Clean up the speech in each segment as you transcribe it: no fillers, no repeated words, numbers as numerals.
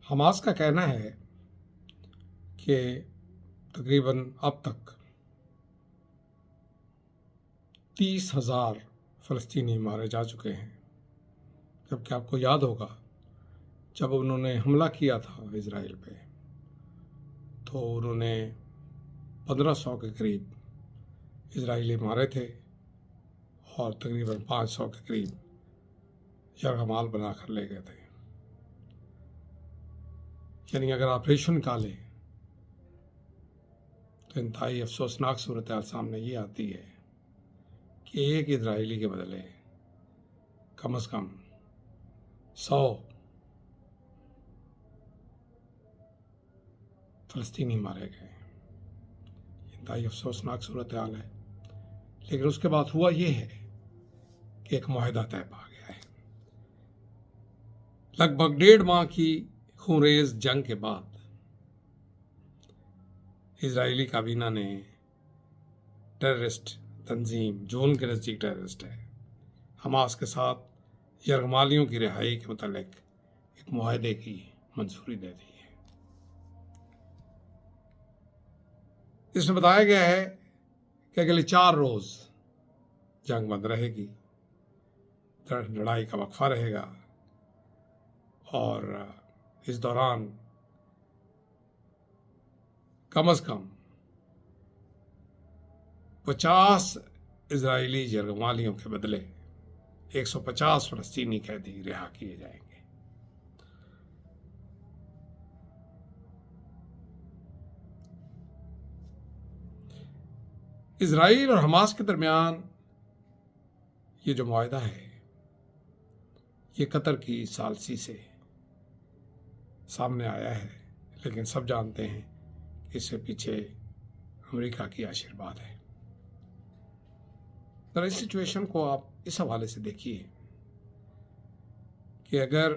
Hamas का कहना है कि तकरीबन अब तक 30,000 फ़लस्तीनी मारे जा चुके हैं। जबकि आपको याद होगा जब उन्होंने हमला किया था इजराइल पे तो उन्होंने 1500 के करीब इजराइली मारे थे और तकरीबन 500 के करीब यरगमाल बनाकर ले गए थे। यानी अगर ऑपरेशन निकालें तो इंतहाई अफसोसनाक सूरत हाल सामने ये आती है कि एक इजरायली के बदले कम से कम 100 फ़लस्तीनी मारे गए। इंतहाई अफसोसनाक सूरत हाल है। लेकिन उसके बाद हुआ ये है कि एक मुआहदा तय पा गया है। लगभग 1.5 माह की खूनरेज जंग के बाद इजरायली काबीना ने टेररिस्ट तंजीम जो उनके नज़दीक टेररिस्ट है हमास के साथ यरगमालियों की रिहाई के मुतालिक एक मुआहदे की मंजूरी दे दी है। इसमें बताया गया है कि अगले 4 रोज़ जंग बंद रहेगी, लड़ाई का वक्फा रहेगा और इस दौरान कम से कम 50 इजरायली यरगमालियों के बदले 150 फ़लस्तीनी कैदी रिहा किए जाएंगे। इजराइल और हमास के दरमियान ये जो मुआहदा है ये कतर की सालसी से सामने आया है, लेकिन सब जानते हैं कि इसके पीछे अमेरिका की आशीर्वाद है। तो इस सिचुएशन को आप इस हवाले से देखिए कि अगर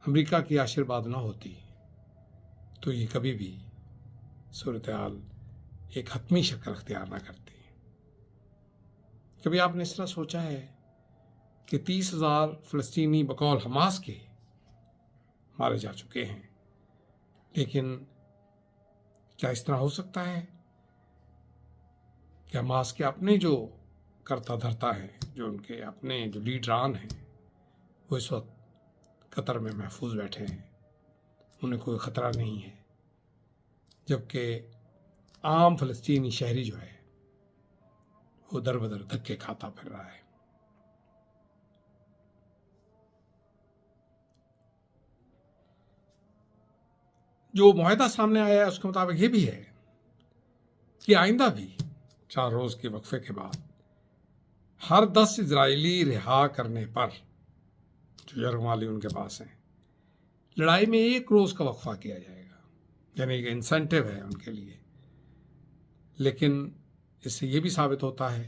अमेरिका की आशीर्वाद ना होती तो ये कभी भी सूरत हाल एक हतमी शक्ल अख्तियार ना करती। कभी आपने इस तरह सोचा है कि 30,000 फ़लस्तीनी बकौल हमास के मारे जा चुके हैं, लेकिन क्या इस तरह हो सकता है कि हमास के अपने जो करता धरता है, जो उनके अपने जो लीडरान हैं, वो इस वक्त कतर में महफूज बैठे हैं, उन्हें कोई ख़तरा नहीं है, जबकि आम फ़लस्तीनी शहरी जो है वो दर बदर धक्के खाता फिर रहा है। जो मुआहदा सामने आया है उसके मुताबिक ये भी है कि आइंदा भी 4 रोज़ के वक्फे के बाद हर 10 इजरायली रिहा करने पर जो यरगमाली उनके पास हैं लड़ाई में 1 रोज़ का वक्फा किया जाएगा। यानी कि इंसेंटिव है उनके लिए। लेकिन इससे ये भी साबित होता है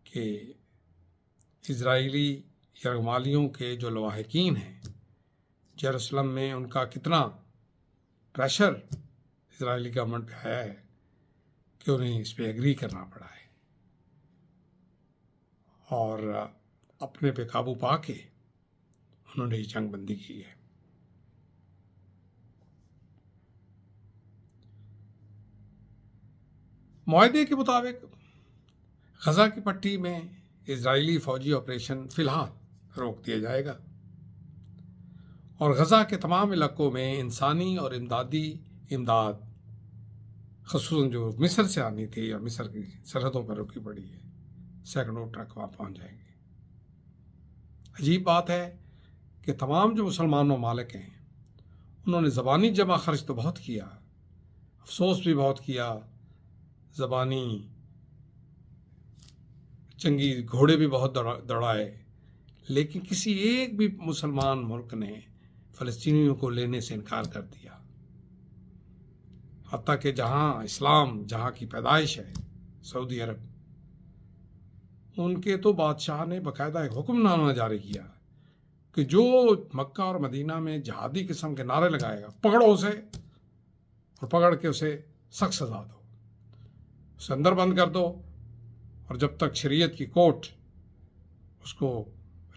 कि इजरायली यरगमालियों के जो लवाहिकीन हैं यरूशलेम में, उनका कितना प्रेशर इजरायली गवर्नमेंट पे आया है कि उन्हें इस पे एग्री करना पड़ा है और अपने पे काबू पा के उन्होंने ये जंगबंदी की है। मुआहदे के मुताबिक गजा की पट्टी में इजरायली फौजी ऑपरेशन फिलहाल रोक दिया जाएगा और गजा के तमाम इलाकों में इंसानी और इमदादी इमदाद, ख़ुसूसन जो मिस्र से आनी थी और मिस्र की सरहदों पर रुकी पड़ी है, सैकड़ों ट्रक वहाँ पहुँच जाएंगे। अजीब बात है कि तमाम जो मुसलमान ममालिक हैं उन्होंने ज़बानी जमा खर्च तो बहुत किया, अफसोस भी बहुत किया, ज़बानी जंगी घोड़े भी बहुत दौड़ाए, लेकिन किसी एक भी मुसलमान मुल्क ने फ़लस्तीनियों को लेने से इनकार कर दिया। हत्ता कि जहाँ इस्लाम जहाँ की पैदाइश है सऊदी अरब, उनके तो बादशाह ने बाकायदा एक हुक्मनामा जारी किया कि जो मक्का और मदीना में जहादी किस्म के नारे लगाएगा पकड़ो उसे और पकड़ के उसे सख्त सजा दो, उसे अंदर बंद कर दो और जब तक शरीयत की कोर्ट उसको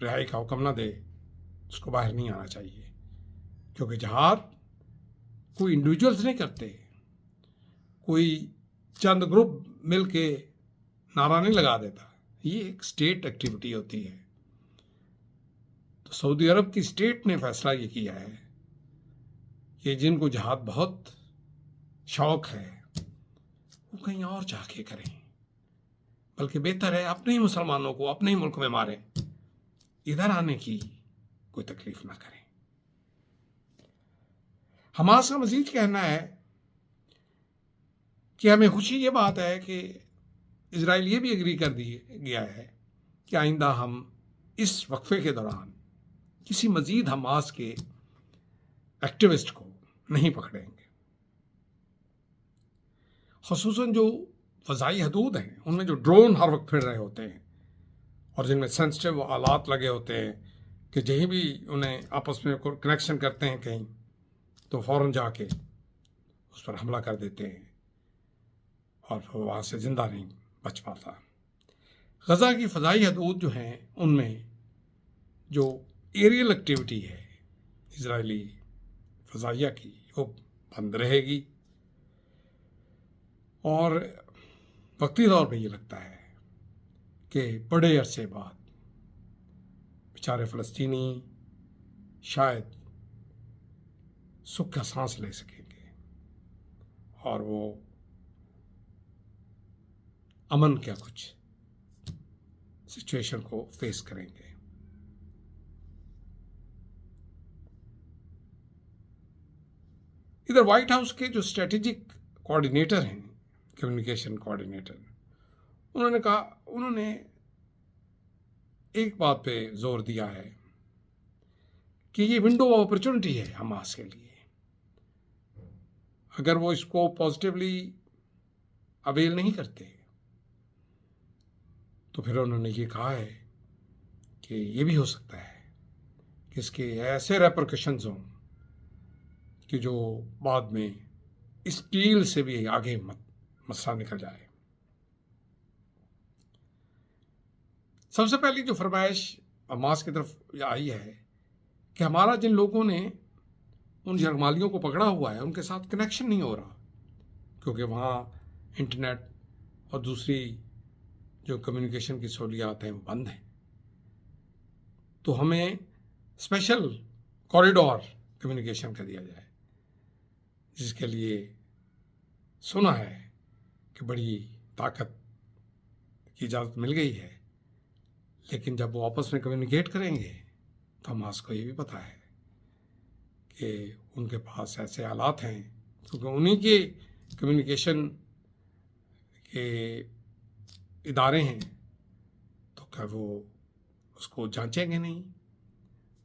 रिहाई का हुक्म ना दे उसको बाहर नहीं आना चाहिए, क्योंकि जिहाद कोई इंडिविजुअल्स नहीं करते, कोई चंद ग्रुप मिल के नारा नहीं लगा देता, ये एक स्टेट एक्टिविटी होती है। तो सऊदी अरब की स्टेट ने फैसला ये किया है कि जिनको जिहाद बहुत शौक है वो कहीं और जाके करें, बल्कि बेहतर है अपने ही मुसलमानों को अपने ही मुल्क में मारें, इधर आने की कोई तकलीफ ना करें। हमास का मजीद कहना है कि हमें खुशी ये बात है कि इजराइल ये भी एग्री कर गया है कि आइंदा हम इस वक्फे के दौरान किसी मजीद हमास के एक्टिविस्ट को नहीं पकड़ेंगे। ख़ुसूसन जो फ़ज़ाई हदूद हैं उनमें जो ड्रोन हर वक्त फिर रहे होते हैं और जिनमें सेंसिटिव आलात लगे होते हैं कि जहीं भी उन्हें आपस में कनेक्शन करते हैं कहीं तो फ़ौरन जाके उस पर हमला कर देते हैं और वहाँ से ज़िंदा नहीं बच पाता। गज़ा की फ़ज़ाई हदूद जो हैं उनमें जो एरियल एक्टिविटी है इजरायली फ़ज़ाइया की वो बंद रहेगी और वक्ती तौर पे ये लगता है कि बड़े अरसे बाद बेचारे फ़लस्तीनी शायद सुख का सांस ले सकेंगे और वो अमन का कुछ सिचुएशन को फेस करेंगे। इधर व्हाइट हाउस के जो स्ट्रेटेजिक कोऑर्डिनेटर हैं, कम्युनिकेशन कोऑर्डिनेटर, उन्होंने एक बात पे जोर दिया है कि ये विंडो ऑफ अपॉर्चुनिटी है हमास के लिए। अगर वो इसको पॉजिटिवली अवेल नहीं करते तो फिर उन्होंने ये कहा है कि ये भी हो सकता है कि इसके ऐसे रेपरकशंस हों कि जो बाद में इस डील से भी आगे मसला निकल जाए। सबसे पहली जो फरमाइश हमास की तरफ आई है कि हमारा जिन लोगों ने उन यरगमालियों को पकड़ा हुआ है उनके साथ कनेक्शन नहीं हो रहा, क्योंकि वहाँ इंटरनेट और दूसरी जो कम्युनिकेशन की सहूलियात हैं वो बंद हैं। तो हमें स्पेशल कॉरिडोर कम्युनिकेशन का दिया जाए, जिसके लिए सुना है कि बड़ी ताकत की इजाज़त मिल गई है, लेकिन जब वो आपस में कम्युनिकेट करेंगे तो हमास को ये भी पता है कि उनके पास ऐसे हालात हैं, क्योंकि उन्हीं के कम्युनिकेशन के इदारे हैं, तो क्या वो उसको जांचेंगे नहीं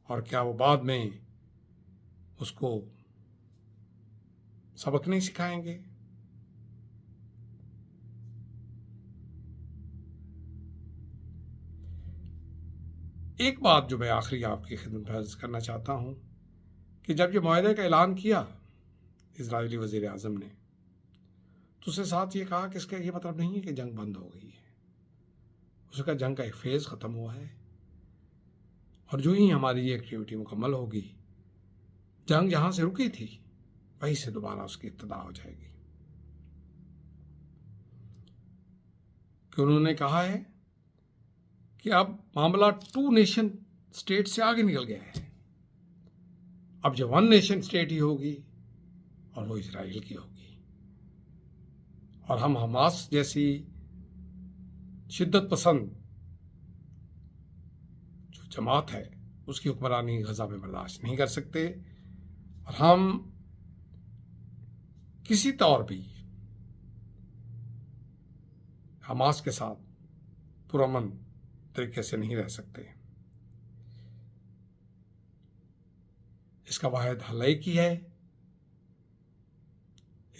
और क्या वो बाद में उसको सबक नहीं सिखाएंगे। एक बात जो मैं आखिरी आपकी खिदमत में अर्ज़ करना चाहता हूँ कि जब ये मुआहदे का ऐलान किया इजरायली वज़ीर आज़म ने, तो उसके साथ ये कहा कि इसका ये मतलब नहीं है कि जंग बंद हो गई है। उसका जंग का एक फेज़ ख़त्म हुआ है और जो ही हमारी ये एक्टिविटी मुकम्मल होगी, जंग जहाँ से रुकी थी वहीं से दोबारा उसकी इब्तिदा हो जाएगी। कि उन्होंने कहा है कि अब मामला 2 नेशन स्टेट से आगे निकल गया है, अब जो 1 नेशन स्टेट ही होगी और वो इजराइल की होगी। और हम हमास जैसी शिद्दत पसंद जो जमात है उसकी हुक्मरानी गजा में बर्दाश्त नहीं कर सकते और हम किसी तौर भी हमास के साथ पुरअमन तरीके से नहीं रह सकते। इसका वाहिद हल एक ही है,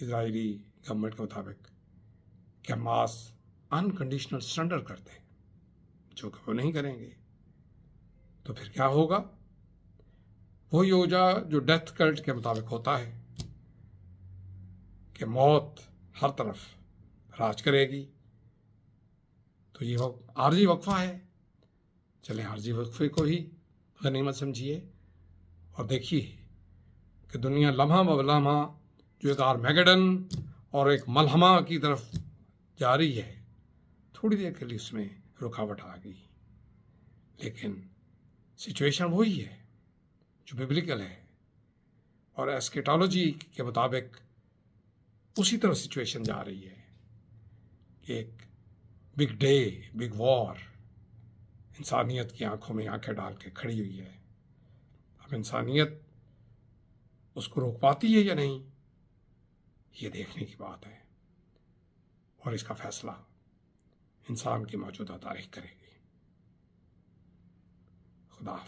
इजरायली गवर्नमेंट के मुताबिक, कि हमास अनकंडीशनल सरेंडर कर दें, जो कि वो नहीं करेंगे तो फिर क्या होगा? वही होगा जो डेथ कल्ट के मुताबिक होता है कि मौत हर तरफ राज करेगी। तो ये आरजी वक्फा है, चले आरजी वक्फे को ही गनीमत समझिए और देखिए कि दुनिया लम्हा ब लम्हा जो एक आर्मेगेडन और एक मलहमा की तरफ जा रही है, थोड़ी देर के लिए उसमें रुकावट आ गई, लेकिन सिचुएशन वही है जो बिब्लिकल है और एस्केटोलॉजी के मुताबिक उसी तरह सिचुएशन जा रही है कि एक बिग डे, बिग वॉर इंसानियत की आंखों में आंखें डाल के खड़ी हुई है। अब इंसानियत उसको रोक पाती है या नहीं, ये देखने की बात है, और इसका फैसला इंसान की मौजूदा तारीख करेगी। खुदा हाफ़िज़।